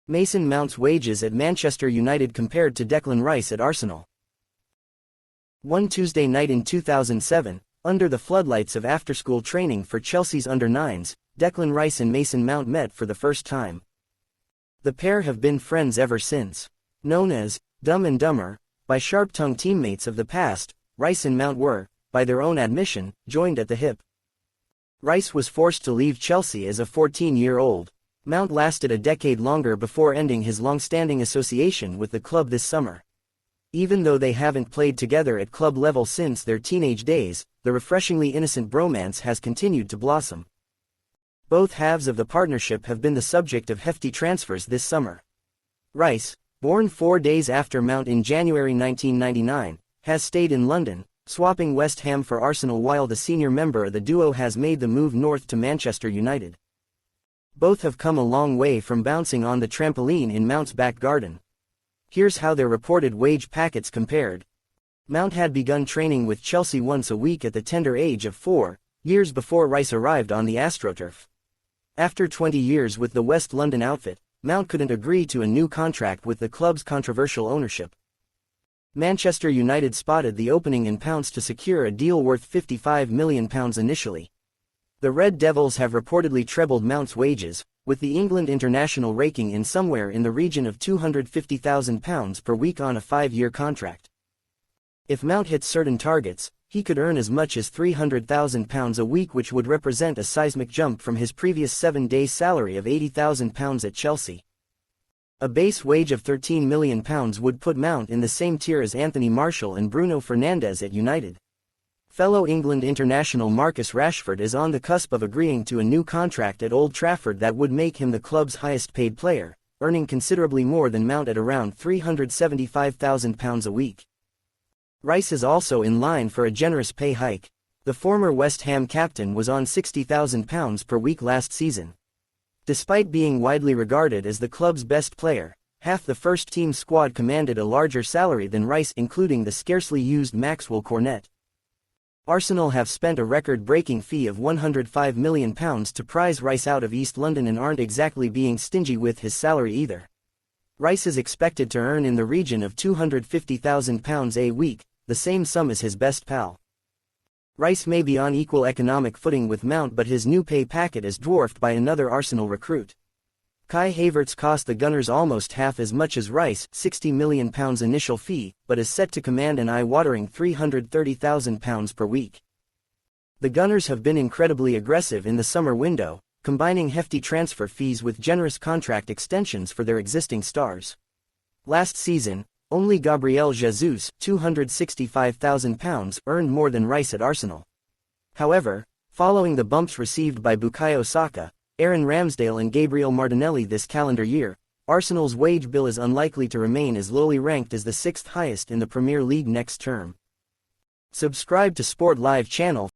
Mason Mount's wages at Manchester United compared to Declan Rice at Arsenal. One Tuesday night in 2007, under the floodlights of after-school training for Chelsea's under-9s, Declan Rice and Mason Mount met for the first time. The pair have been friends ever since. Known as Dumb and Dumber by sharp-tongued teammates of the past, Rice and Mount were, by their own admission, joined at the hip. Rice was forced to leave Chelsea as a 14-year-old. Mount lasted a decade longer before ending his long-standing association with the club this summer. Even though they haven't played together at club level since their teenage days, the refreshingly innocent bromance has continued to blossom. Both halves of the partnership have been the subject of hefty transfers this summer. Rice, born 4 days after Mount in January 1999, has stayed in London, swapping West Ham for Arsenal, while the senior member of the duo has made the move north to Manchester United. Both have come a long way from bouncing on the trampoline in Mount's back garden. Here's how their reported wage packets compared. Mount had begun training with Chelsea once a week at the tender age of 4 years before Rice arrived on the AstroTurf. After 20 years with the West London outfit, Mount couldn't agree to a new contract with the club's controversial ownership. Manchester United spotted the opening and pounced to secure a deal worth £55 million initially. The Red Devils have reportedly trebled Mount's wages, with the England international raking in somewhere in the region of £250,000 per week on a 5-year contract. If Mount hits certain targets, he could earn as much as £300,000 a week, which would represent a seismic jump from his previous 7-day salary of £80,000 at Chelsea. A base wage of £13 million would put Mount in the same tier as Anthony Martial and Bruno Fernandes at United. Fellow England international Marcus Rashford is on the cusp of agreeing to a new contract at Old Trafford that would make him the club's highest-paid player, earning considerably more than Mount at around £375,000 a week. Rice is also in line for a generous pay hike. The former West Ham captain was on £60,000 per week last season. Despite being widely regarded as the club's best player, half the first-team squad commanded a larger salary than Rice, including the scarcely used Maxwell Cornet. Arsenal have spent a record-breaking fee of £105 million to prize Rice out of East London and aren't exactly being stingy with his salary either. Rice is expected to earn in the region of £250,000 a week, the same sum as his best pal. Rice may be on equal economic footing with Mount, but his new pay packet is dwarfed by another Arsenal recruit. Kai Havertz cost the Gunners almost half as much as Rice, £60 million initial fee, but is set to command an eye-watering £330,000 per week. The Gunners have been incredibly aggressive in the summer window, combining hefty transfer fees with generous contract extensions for their existing stars. Last season, only Gabriel Jesus, £265,000, earned more than Rice at Arsenal. However, following the bumps received by Bukayo Saka, Aaron Ramsdale and Gabriel Martinelli this calendar year, Arsenal's wage bill is unlikely to remain as lowly ranked as the 6th highest in the Premier League next term. Subscribe to Sport Live channel